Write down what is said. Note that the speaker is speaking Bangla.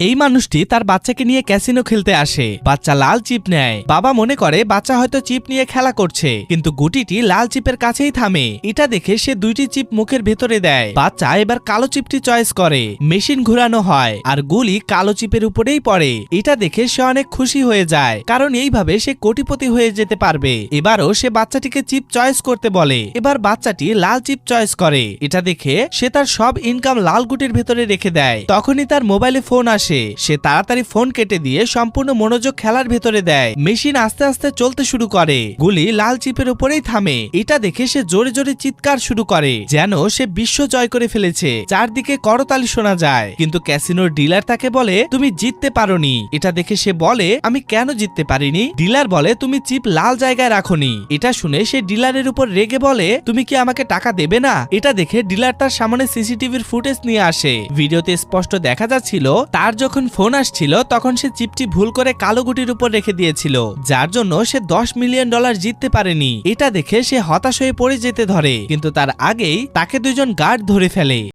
এই মানুষটি তার বাচ্চাকে নিয়ে ক্যাসিনো খেলতে আসে। বাচ্চা লাল চিপ নেয়। বাবা মনে করে বাচ্চা হয়তো চিপ নিয়ে খেলা করছে, কিন্তু গুটিটি লাল চিপের কাছেই থামে। এটা দেখে সে দুইটি চিপ মুখের ভেতরে দেয়। বাচ্চা এবার কালো চিপটি চয়েস করে। মেশিন ঘুরানো হয় আর গুলি কালো চিপের উপরেই পড়ে। এটা দেখে সে অনেক খুশি হয়ে যায়, কারণ এইভাবে সে কোটিপতি হয়ে যেতে পারবে। এবারও সে বাচ্চাটিকে চিপ চয়েস করতে বলে। এবার বাচ্চাটি লাল চিপ চয়েস করে। এটা দেখে সে তার সব ইনকাম লাল গুটির ভেতরে রেখে দেয়। তখনই তার মোবাইলে ফোন আসে। সে তাড়াতাড়ি ফোন কেটে দিয়ে সম্পূর্ণ মনোযোগ খেলার ভেতরে দেয়। মেশিন আস্তে আস্তে চলতে শুরু করে। গুলি লাল চিপের উপরেই থামে। এটা দেখে সে জোরে জোরে চিৎকার শুরু করে, যেন সে বিশ্ব জয় করে ফেলেছে। চারদিকে করতালি শোনা যায়, কিন্তু ক্যাসিনোর ডিলার তাকে বলে তুমি জিততে পারোনি। এটা দেখে সে বলে আমি কেন জিততে পারিনি? ডিলার বলে তুমি চিপ লাল জায়গায় রাখোনি। এটা শুনে সে ডিলারের উপর রেগে বলে তুমি কি আমাকে টাকা দেবে না? এটা দেখে ডিলার তার সামনে সিসিটিভির ফুটেজ নিয়ে আসে। ভিডিওতে স্পষ্ট দেখা যাচ্ছিল তার যখন ফোন আসছিল তখন সে চিপটি ভুল করে কালো গুটির উপর রেখে দিয়েছিল, যার জন্য সে $10 মিলিয়ন জিততে পারেনি। এটা দেখে সে হতাশ হয়ে পড়ে যেতে ধরে, কিন্তু তার আগেই তাকে দুজন গার্ড ধরে ফেলে।